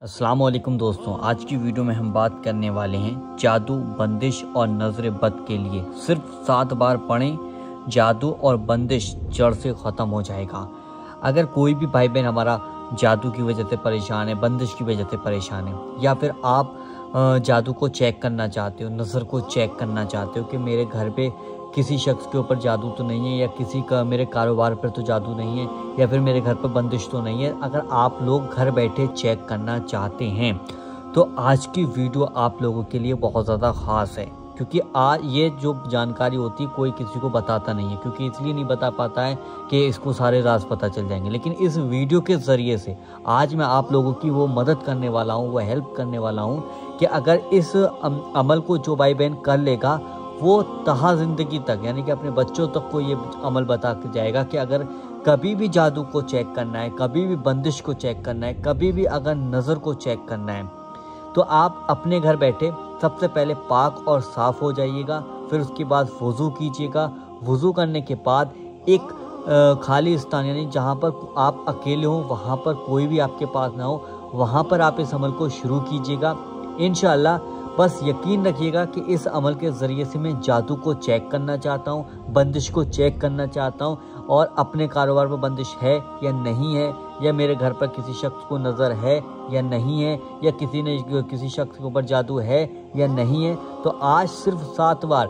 अस्सलाम वालेकुम दोस्तों, आज की वीडियो में हम बात करने वाले हैं जादू, बंदिश और नजर बद के लिए। सिर्फ 7 बार पढ़ें, जादू और बंदिश जड़ से ख़त्म हो जाएगा। अगर कोई भी भाई बहन हमारा जादू की वजह से परेशान है, बंदिश की वजह से परेशान है, या फिर आप जादू को चेक करना चाहते हो, नज़र को चेक करना चाहते हो कि मेरे घर पे किसी शख्स के ऊपर जादू तो नहीं है, या किसी का मेरे कारोबार पर तो जादू नहीं है, या फिर मेरे घर पर बंदिश तो नहीं है। अगर आप लोग घर बैठे चेक करना चाहते हैं तो आज की वीडियो आप लोगों के लिए बहुत ज़्यादा ख़ास है, क्योंकि आज ये जो जानकारी होती है कोई किसी को बताता नहीं है, क्योंकि इसलिए नहीं बता पाता है कि इसको सारे राज पता चल जाएंगे। लेकिन इस वीडियो के ज़रिए से आज मैं आप लोगों की वो मदद करने वाला हूँ, वो हेल्प करने वाला हूँ कि अगर इस अमल को जो भाई बहन कर लेगा वो तहा ज़िंदगी तक, यानी कि अपने बच्चों तक को ये अमल बता के जाएगा कि अगर कभी भी जादू को चेक करना है, कभी भी बंदिश को चेक करना है, कभी भी अगर नज़र को चेक करना है, तो आप अपने घर बैठे सबसे पहले पाक और साफ़ हो जाइएगा। फिर उसके बाद वज़ू कीजिएगा। वज़ू करने के बाद एक खाली स्थान, यानी जहाँ पर आप अकेले हों, वहाँ पर कोई भी आपके पास ना हो, वहाँ पर आप इस अमल को शुरू कीजिएगा। इंशाअल्लाह बस यकीन रखिएगा कि इस अमल के ज़रिए से मैं जादू को चेक करना चाहता हूँ, बंदिश को चेक करना चाहता हूँ, और अपने कारोबार पर बंदिश है या नहीं है, या मेरे घर पर किसी शख्स को नज़र है या नहीं है, या किसी शख्स के ऊपर जादू है या नहीं है। तो आज सिर्फ 7 बार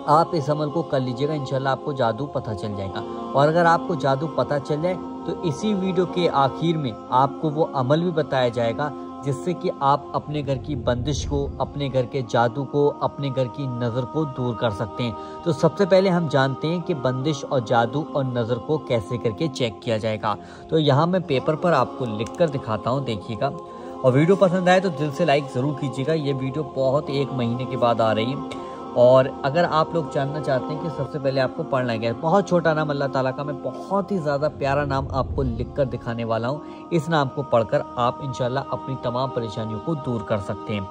आप इस अमल को कर लीजिएगा, इंशाल्लाह आपको जादू पता चल जाएगा। और अगर आपको जादू पता चल जाए तो इसी वीडियो के आखिर में आपको वो अमल भी बताया जाएगा जिससे कि आप अपने घर की बंदिश को, अपने घर के जादू को, अपने घर की नज़र को दूर कर सकते हैं। तो सबसे पहले हम जानते हैं कि बंदिश और जादू और नज़र को कैसे करके चेक किया जाएगा। तो यहाँ मैं पेपर पर आपको लिख कर दिखाता हूँ, देखिएगा। और वीडियो पसंद आए तो दिल से लाइक ज़रूर कीजिएगा। ये वीडियो बहुत 1 महीने के बाद आ रही है। और अगर आप लोग जानना चाहते हैं कि सबसे पहले आपको पढ़ना है, बहुत छोटा नाम अल्लाह ताला का मैं बहुत ही ज़्यादा प्यारा नाम आपको लिख कर दिखाने वाला हूँ। इस नाम को पढ़कर आप इंशाल्लाह अपनी तमाम परेशानियों को दूर कर सकते हैं।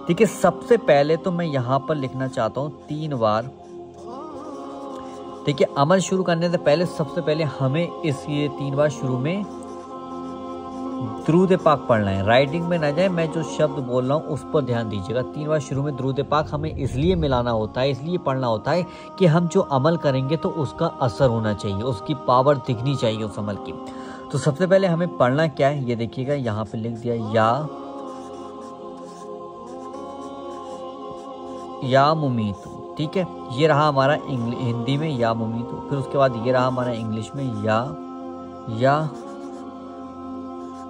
ठीक है, सबसे पहले तो मैं यहाँ पर लिखना चाहता हूँ 3 बार। ठीक है, अमल शुरू करने से पहले सबसे पहले हमें ये 3 बार शुरू में दुरूद पाक पढ़ना है। राइटिंग में ना जाए, मैं जो शब्द बोल रहा हूँ उस पर ध्यान दीजिएगा। 3 बार शुरू में दुरूद पाक हमें इसलिए मिलाना होता है, इसलिए पढ़ना होता है कि हम जो अमल करेंगे तो उसका असर होना चाहिए, उसकी पावर दिखनी चाहिए उस अमल की। तो सबसे पहले हमें पढ़ना क्या है ये देखिएगा, यहाँ पे लिख दिया या मुमीतु। ठीक है, ये रहा हमारा हिंदी में या मुमीतु। फिर उसके बाद ये रहा हमारा इंग्लिश में या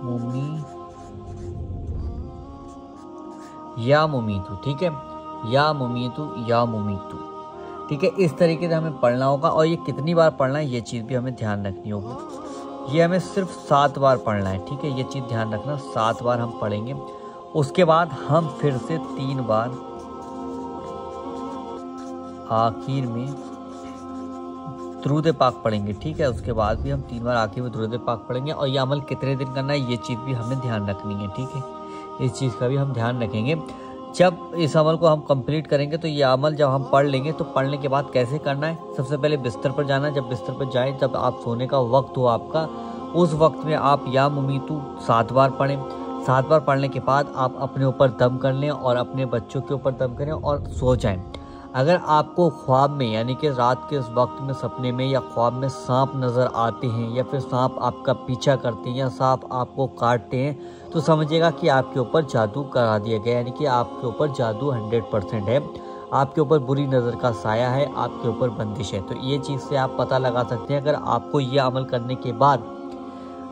मुमीतु। ठीक है, या मुमीतु। ठीक है, इस तरीके से हमें पढ़ना होगा। और ये कितनी बार पढ़ना है ये चीज़ भी हमें ध्यान रखनी होगी। ये हमें सिर्फ 7 बार पढ़ना है। ठीक है, ये चीज़ ध्यान रखना, 7 बार हम पढ़ेंगे। उसके बाद हम फिर से 3 बार आखिर में दुरूद पाक पढ़ेंगे। ठीक है, उसके बाद भी हम 3 बार आखिर में दुरूद पाक पढ़ेंगे। और ये अमल कितने दिन करना है ये चीज़ भी हमें ध्यान रखनी है। ठीक है, इस चीज़ का भी हम ध्यान रखेंगे। जब इस अमल को हम कंप्लीट करेंगे तो ये अमल जब हम पढ़ लेंगे तो पढ़ने के बाद कैसे करना है, सबसे पहले बिस्तर पर जाना है। जब बिस्तर पर जाएं, जब आप सोने का वक्त हो आपका, उस वक्त में आप या मुमीतु 7 बार पढ़ें। 7 बार पढ़ने के बाद आप अपने ऊपर दम कर लें और अपने बच्चों के ऊपर दम करें और सो जाएं। अगर आपको ख्वाब में, यानी कि रात के इस वक्त में सपने में या ख्वाब में सांप नज़र आते हैं, या फिर सांप आपका पीछा करते हैं, या सांप आपको काटते हैं, तो समझिएगा कि आपके ऊपर जादू करा दिया गया, यानी कि आपके ऊपर जादू 100% है, आपके ऊपर बुरी नज़र का साया है, आपके ऊपर बंदिश है। तो ये चीज़ से आप पता लगा सकते हैं। अगर आपको ये अमल करने के बाद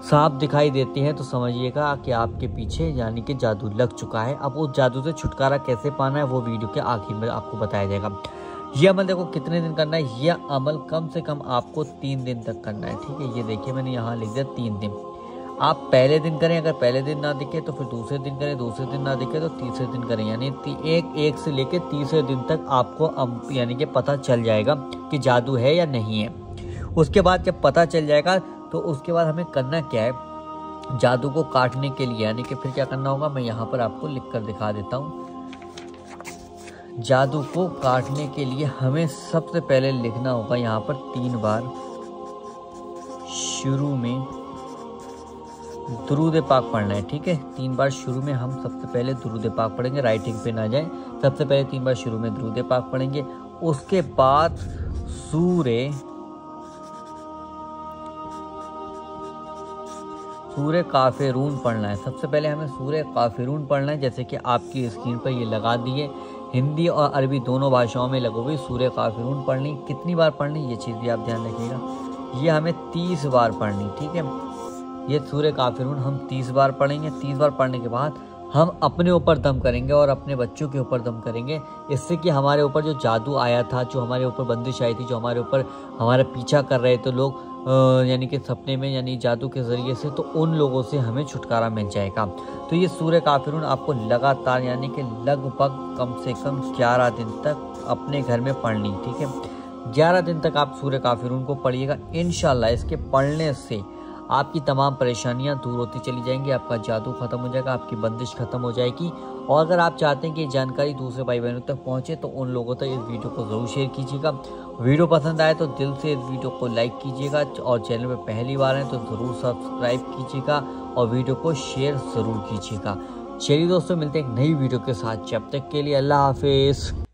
सांप दिखाई देते हैं तो समझिएगा कि आपके पीछे यानी कि जादू लग चुका है। अब उस जादू से छुटकारा कैसे पाना है वो वीडियो के आखिर में आपको बताया जाएगा। ये अमल देखो कितने दिन करना है, यह अमल कम से कम आपको 3 दिन तक करना है। ठीक है, ये देखिए मैंने यहाँ लिख दिया 3 दिन। आप पहले दिन करें, अगर पहले दिन ना दिखे तो फिर दूसरे दिन करें, दूसरे दिन ना दिखे तो तीसरे दिन करें, यानी एक से लेकर तीसरे दिन तक आपको यानी कि पता चल जाएगा कि जादू है या नहीं है। उसके बाद जब पता चल जाएगा तो उसके बाद हमें करना क्या है, जादू को काटने के लिए, यानी कि फिर क्या करना होगा मैं यहाँ पर आपको लिख कर दिखा देता हूँ। जादू को काटने के लिए हमें सबसे पहले लिखना होगा यहाँ पर 3 बार शुरू में दुरूद पाक पढ़ना है, ठीक है। 3 बार शुरू में हम सबसे पहले दुरूद पाक पढ़ेंगे, राइटिंग पे ना जाए। सबसे पहले 3 बार शुरू में दुरूद पाक पढ़ेंगे, उसके बाद सूरे काफिरून पढ़ना है। सबसे पहले हमें सूरे काफिरून पढ़ना है, जैसे कि आपकी स्क्रीन पर ये लगा दिए। हिंदी और अरबी दोनों भाषाओं में लगे हुए सूरे काफिरून पढ़नी। कितनी बार पढ़नी ये चीज़ भी आप ध्यान रखिएगा। ये हमें 30 बार पढ़नी, ठीक है। ये सूरे काफिरून हम 30 बार पढ़ेंगे। 30 बार पढ़ने के बाद हम अपने ऊपर दम करेंगे और अपने बच्चों के ऊपर दम करेंगे, इससे कि हमारे ऊपर जो जादू आया था, जो हमारे ऊपर बंदिश आई थी, जो हमारे ऊपर हमारा पीछा कर रहे थे लोग, यानी कि सपने में, यानी जादू के ज़रिए से, तो उन लोगों से हमें छुटकारा मिल जाएगा। तो ये सूरे काफिरून आपको लगातार, यानी कि लगभग कम से कम 11 दिन तक अपने घर में पढ़नी, ठीक है। 11 दिन तक आप सूरे काफिरून को पढ़िएगा। इंशाल्लाह इसके पढ़ने से आपकी तमाम परेशानियां दूर होती चली जाएंगी, आपका जादू खत्म हो जाएगा, आपकी बंदिश खत्म हो जाएगी। और अगर आप चाहते हैं कि ये जानकारी दूसरे भाई बहनों तक पहुंचे, तो उन लोगों तक इस वीडियो को ज़रूर शेयर कीजिएगा। वीडियो पसंद आए तो दिल से इस वीडियो को लाइक कीजिएगा, और चैनल पर पहली बार हैं तो ज़रूर सब्सक्राइब कीजिएगा और वीडियो को शेयर ज़रूर कीजिएगा। चलिए दोस्तों, मिलते हैं एक नई वीडियो के साथ। जब तक के लिए अल्लाह हाफिज़।